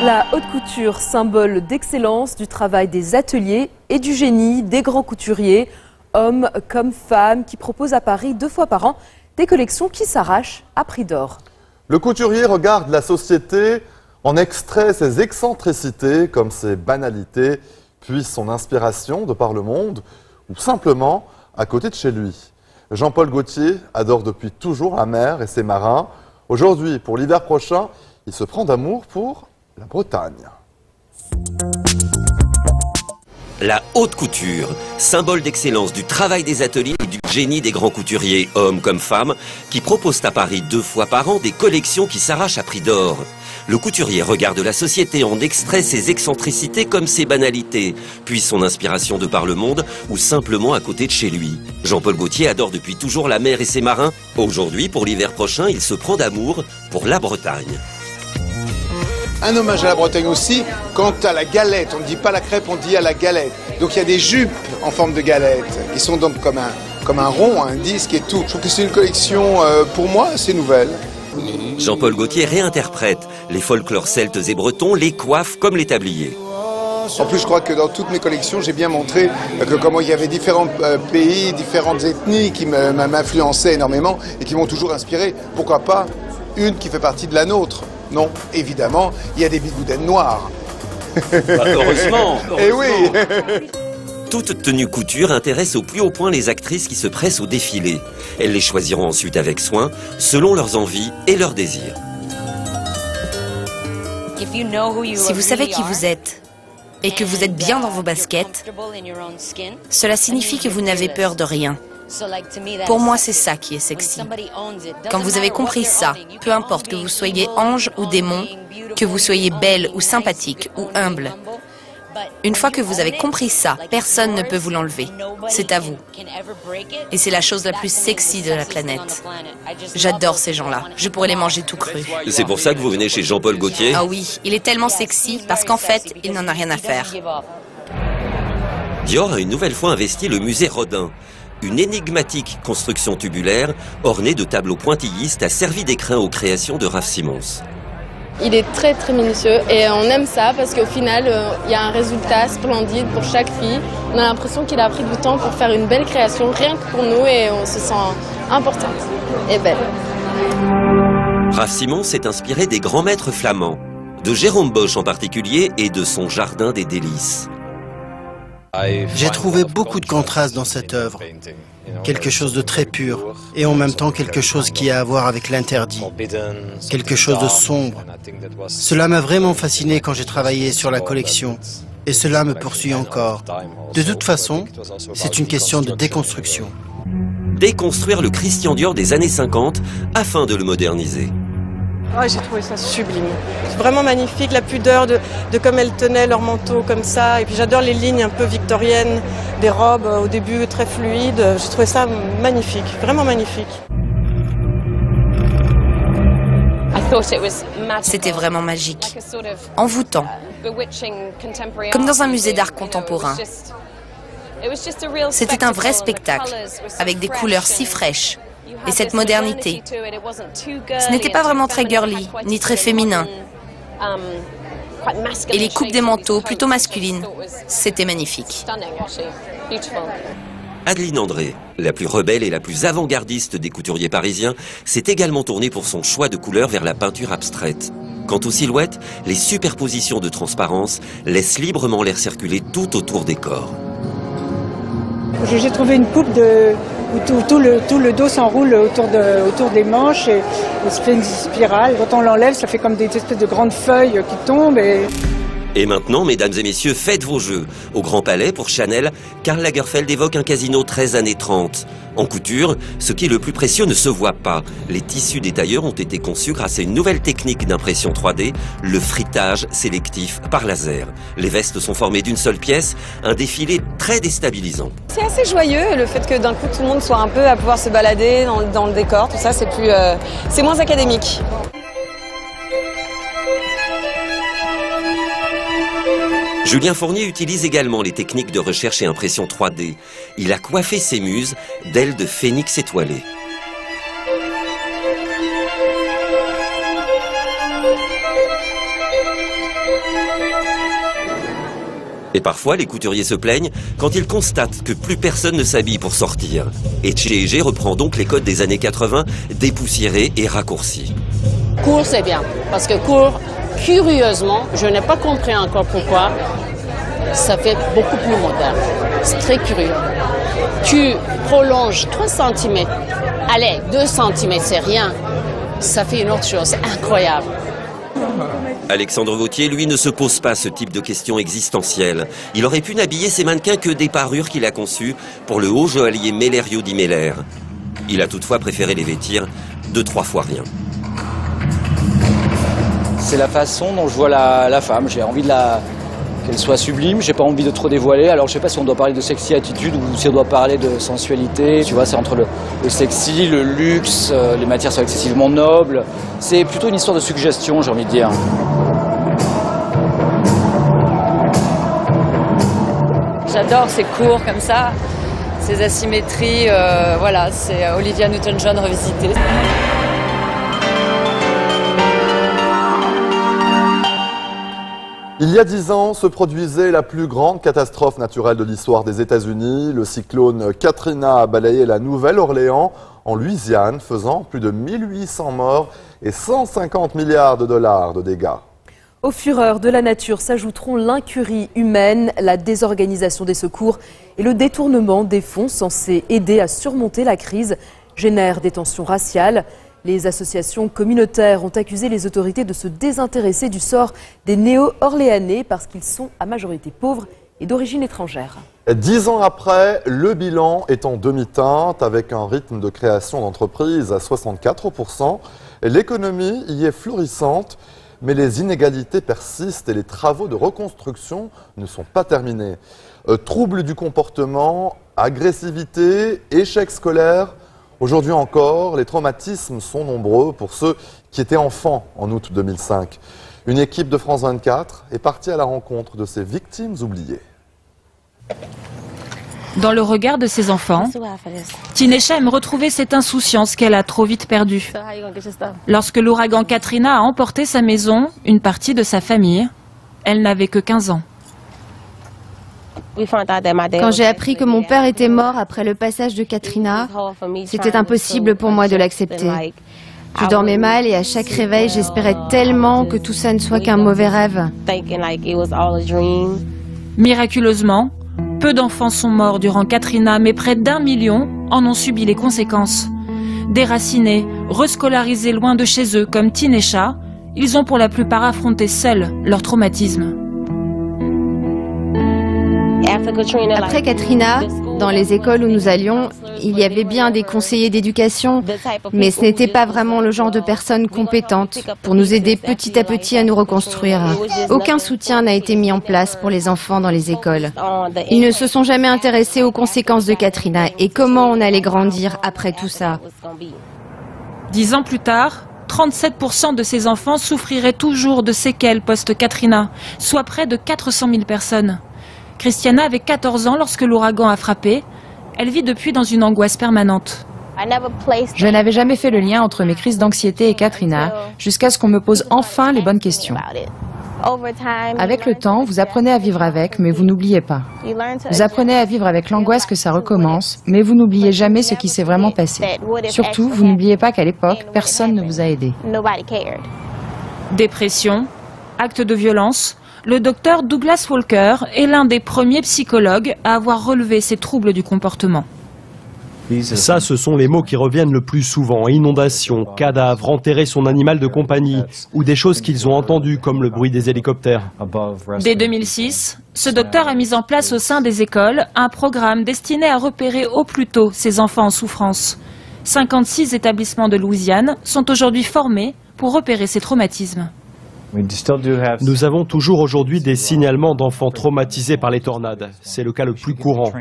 La haute couture, symbole d'excellence du travail des ateliers et du génie des grands couturiers, hommes comme femmes, qui proposent à Paris 2 fois par an des collections qui s'arrachent à prix d'or. Le couturier regarde la société, en extrait ses excentricités comme ses banalités, puis son inspiration de par le monde ou simplement à côté de chez lui. Jean-Paul Gaultier adore depuis toujours la mer et ses marins. Aujourd'hui, pour l'hiver prochain, il se prend d'amour pour la Bretagne. La haute couture, symbole d'excellence du travail des ateliers et du génie des grands couturiers, hommes comme femmes, qui proposent à Paris 2 fois par an des collections qui s'arrachent à prix d'or. Le couturier regarde la société, en extrait ses excentricités comme ses banalités, puis son inspiration de par le monde ou simplement à côté de chez lui. Jean-Paul Gaultier adore depuis toujours la mer et ses marins. Aujourd'hui, pour l'hiver prochain, il se prend d'amour pour la Bretagne. Un hommage à la Bretagne aussi, quant à la galette, on ne dit pas la crêpe, on dit à la galette. Donc il y a des jupes en forme de galette, qui sont donc comme un rond, un disque et tout. Je trouve que c'est une collection, pour moi, assez nouvelle. Jean-Paul Gaultier réinterprète les folklores celtes et bretons, les coiffes comme les tabliers. En plus, je crois que dans toutes mes collections, j'ai bien montré que comment il y avait différents pays, différentes ethnies qui m'influençaient énormément et qui m'ont toujours inspiré. Pourquoi pas une qui fait partie de la nôtre? Non, évidemment, il y a des bigoudaines noires. Heureusement, Eh oui. Toute tenue couture intéresse au plus haut point les actrices qui se pressent au défilé. Elles les choisiront ensuite avec soin, selon leurs envies et leurs désirs. Si vous savez qui vous êtes et que vous êtes bien dans vos baskets, cela signifie que vous n'avez peur de rien. Pour moi, c'est ça qui est sexy. Quand vous avez compris ça, peu importe que vous soyez ange ou démon, que vous soyez belle ou sympathique ou humble, une fois que vous avez compris ça, personne ne peut vous l'enlever. C'est à vous. Et c'est la chose la plus sexy de la planète. J'adore ces gens-là. Je pourrais les manger tout crus. C'est pour ça que vous venez chez Jean-Paul Gaultier? Ah oui, il est tellement sexy parce qu'en fait, il n'en a rien à faire. Dior a une nouvelle fois investi le musée Rodin. Une énigmatique construction tubulaire ornée de tableaux pointillistes a servi d'écrin aux créations de Raf Simons. Il est très minutieux et on aime ça parce qu'au final, il y a un résultat splendide pour chaque fille. On a l'impression qu'il a pris du temps pour faire une belle création, rien que pour nous, et on se sent importante et belle. Raf Simons s'est inspiré des grands maîtres flamands, de Jérôme Bosch en particulier et de son Jardin des délices. J'ai trouvé beaucoup de contrastes dans cette œuvre. Quelque chose de très pur et en même temps quelque chose qui a à voir avec l'interdit. Quelque chose de sombre. Cela m'a vraiment fasciné quand j'ai travaillé sur la collection et cela me poursuit encore. De toute façon, c'est une question de déconstruction. Déconstruire le Christian Dior des années 50 afin de le moderniser. Oh, j'ai trouvé ça sublime. C'est vraiment magnifique, la pudeur de comme elles tenaient leur manteau comme ça. Et puis j'adore les lignes un peu victoriennes des robes, au début très fluides. J'ai trouvé ça magnifique, vraiment magnifique. C'était vraiment magique, envoûtant, comme dans un musée d'art contemporain. C'était un vrai spectacle, avec des couleurs si fraîches. Et cette modernité. Ce n'était pas vraiment très girly, ni très féminin. Et les coupes des manteaux, plutôt masculines, c'était magnifique. Adeline André, la plus rebelle et la plus avant-gardiste des couturiers parisiens, s'est également tournée pour son choix de couleurs vers la peinture abstraite. Quant aux silhouettes, les superpositions de transparence laissent librement l'air circuler tout autour des corps. J'ai trouvé une coupe où tout le dos s'enroule autour des manches et ça fait une spirale. Quand on l'enlève, ça fait comme des espèces de grandes feuilles qui tombent. Et maintenant, mesdames et messieurs, faites vos jeux. Au Grand Palais, pour Chanel, Karl Lagerfeld évoque un casino 13 années 30. En couture, ce qui est le plus précieux ne se voit pas. Les tissus des tailleurs ont été conçus grâce à une nouvelle technique d'impression 3D, le fritage sélectif par laser. Les vestes sont formées d'une seule pièce, un défilé très déstabilisant. C'est assez joyeux, le fait que d'un coup tout le monde soit un peu à pouvoir se balader dans le décor, tout ça, c'est moins académique. Julien Fournier utilise également les techniques de recherche et impression 3D. Il a coiffé ses muses d'ailes de phénix étoilées. Et parfois, les couturiers se plaignent quand ils constatent que plus personne ne s'habille pour sortir. Ecce reprend donc les codes des années 80, dépoussiérés et raccourcis. Court, c'est bien, parce que court, curieusement, je n'ai pas compris encore pourquoi, ça fait beaucoup plus moderne. C'est très curieux. Tu prolonges 3 cm, allez, 2 cm, c'est rien. Ça fait une autre chose, c'est incroyable. Alexandre Vauthier, lui, ne se pose pas ce type de questions existentielles. Il aurait pu n'habiller ses mannequins que des parures qu'il a conçues pour le haut joaillier Mellerio di Meller. Il a toutefois préféré les vêtir 2-3 fois rien. C'est la façon dont je vois la femme. J'ai envie qu'elle soit sublime, j'ai pas envie de trop dévoiler. Alors je sais pas si on doit parler de sexy attitude ou si on doit parler de sensualité. Tu vois, c'est entre le sexy, le luxe, les matières sont excessivement nobles. C'est plutôt une histoire de suggestion, j'ai envie de dire. J'adore ces cours comme ça, ces asymétries, voilà, c'est Olivia Newton-John revisitée. Il y a 10 ans se produisait la plus grande catastrophe naturelle de l'histoire des États-Unis. Le cyclone Katrina a balayé la Nouvelle-Orléans en Louisiane, faisant plus de 1800 morts et 150 milliards de dollars de dégâts. Aux fureurs de la nature s'ajouteront l'incurie humaine, la désorganisation des secours et le détournement des fonds censés aider à surmonter la crise génèrent des tensions raciales. Les associations communautaires ont accusé les autorités de se désintéresser du sort des néo-orléanais parce qu'ils sont à majorité pauvres et d'origine étrangère. 10 ans après, le bilan est en demi-teinte avec un rythme de création d'entreprises à 64%. L'économie y est florissante, mais les inégalités persistent et les travaux de reconstruction ne sont pas terminés. Troubles du comportement, agressivité, échecs scolaires. Aujourd'hui encore, les traumatismes sont nombreux pour ceux qui étaient enfants en août 2005. Une équipe de France 24 est partie à la rencontre de ces victimes oubliées. Dans le regard de ses enfants, Tinesha aime retrouver cette insouciance qu'elle a trop vite perdue. Lorsque l'ouragan Katrina a emporté sa maison, une partie de sa famille, elle n'avait que 15 ans. Quand j'ai appris que mon père était mort après le passage de Katrina, c'était impossible pour moi de l'accepter. Je dormais mal et à chaque réveil, j'espérais tellement que tout ça ne soit qu'un mauvais rêve. Miraculeusement, peu d'enfants sont morts durant Katrina, mais près d'1 million en ont subi les conséquences. Déracinés, rescolarisés loin de chez eux comme Tinesha, ils ont pour la plupart affronté seuls leur traumatisme. Après Katrina, dans les écoles où nous allions, il y avait bien des conseillers d'éducation, mais ce n'était pas vraiment le genre de personnes compétentes pour nous aider petit à petit à nous reconstruire. Aucun soutien n'a été mis en place pour les enfants dans les écoles. Ils ne se sont jamais intéressés aux conséquences de Katrina et comment on allait grandir après tout ça. 10 ans plus tard, 37% de ces enfants souffriraient toujours de séquelles post-Katrina, soit près de 400 000 personnes. Christiana avait 14 ans lorsque l'ouragan a frappé. Elle vit depuis dans une angoisse permanente. Je n'avais jamais fait le lien entre mes crises d'anxiété et Katrina, jusqu'à ce qu'on me pose enfin les bonnes questions. Avec le temps, vous apprenez à vivre avec, mais vous n'oubliez pas. Vous apprenez à vivre avec l'angoisse que ça recommence, mais vous n'oubliez jamais ce qui s'est vraiment passé. Surtout, vous n'oubliez pas qu'à l'époque, personne ne vous a aidé. Dépression, actes de violence. Le docteur Douglas Walker est l'un des premiers psychologues à avoir relevé ces troubles du comportement. Ça, ce sont les mots qui reviennent le plus souvent. Inondation, cadavre, enterrer son animal de compagnie, ou des choses qu'ils ont entendues, comme le bruit des hélicoptères. Dès 2006, ce docteur a mis en place au sein des écoles un programme destiné à repérer au plus tôt ces enfants en souffrance. 56 établissements de Louisiane sont aujourd'hui formés pour repérer ces traumatismes. Nous avons toujours aujourd'hui des signalements d'enfants traumatisés par les tornades. C'est le cas le plus courant.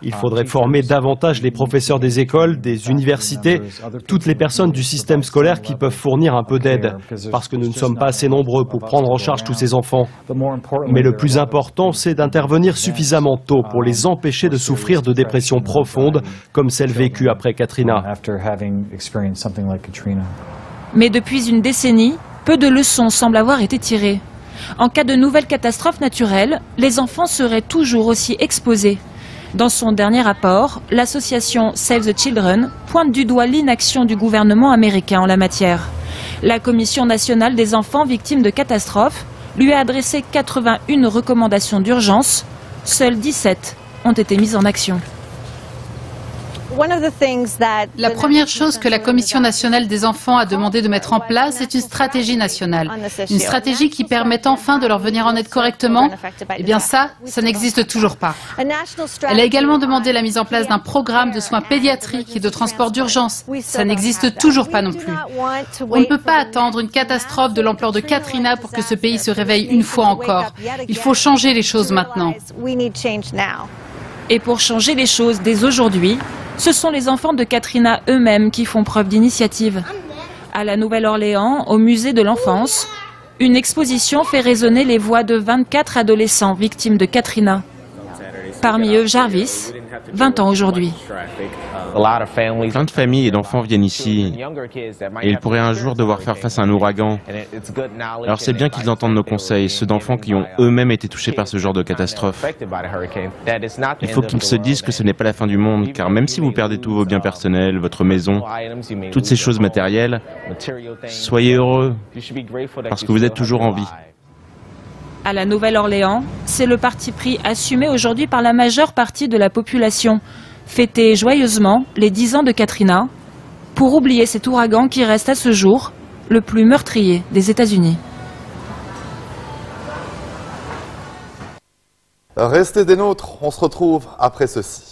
Il faudrait former davantage les professeurs des écoles, des universités, toutes les personnes du système scolaire qui peuvent fournir un peu d'aide, parce que nous ne sommes pas assez nombreux pour prendre en charge tous ces enfants. Mais le plus important, c'est d'intervenir suffisamment tôt pour les empêcher de souffrir de dépression profonde, comme celle vécue après Katrina. Mais depuis une décennie, peu de leçons semblent avoir été tirées. En cas de nouvelle catastrophe naturelle, les enfants seraient toujours aussi exposés. Dans son dernier rapport, l'association Save the Children pointe du doigt l'inaction du gouvernement américain en la matière. La Commission nationale des enfants victimes de catastrophes lui a adressé 81 recommandations d'urgence. Seules 17 ont été mises en action. La première chose que la Commission nationale des enfants a demandé de mettre en place est une stratégie nationale. Une stratégie qui permette enfin de leur venir en aide correctement. Eh bien ça n'existe toujours pas. Elle a également demandé la mise en place d'un programme de soins pédiatriques et de transport d'urgence. Ça n'existe toujours pas non plus. On ne peut pas attendre une catastrophe de l'ampleur de Katrina pour que ce pays se réveille une fois encore. Il faut changer les choses maintenant. Et pour changer les choses dès aujourd'hui, ce sont les enfants de Katrina eux-mêmes qui font preuve d'initiative. À la Nouvelle-Orléans, au musée de l'enfance, une exposition fait résonner les voix de 24 adolescents victimes de Katrina. Parmi eux, Jarvis, 20 ans aujourd'hui. Plein de familles et d'enfants viennent ici et ils pourraient un jour devoir faire face à un ouragan. Alors c'est bien qu'ils entendent nos conseils, ceux d'enfants qui ont eux-mêmes été touchés par ce genre de catastrophe. Il faut qu'ils se disent que ce n'est pas la fin du monde, car même si vous perdez tous vos biens personnels, votre maison, toutes ces choses matérielles, soyez heureux, parce que vous êtes toujours en vie. À la Nouvelle-Orléans, c'est le parti pris assumé aujourd'hui par la majeure partie de la population. Fêter joyeusement les 10 ans de Katrina pour oublier cet ouragan qui reste à ce jour le plus meurtrier des États-Unis. Restez des nôtres, on se retrouve après ceci.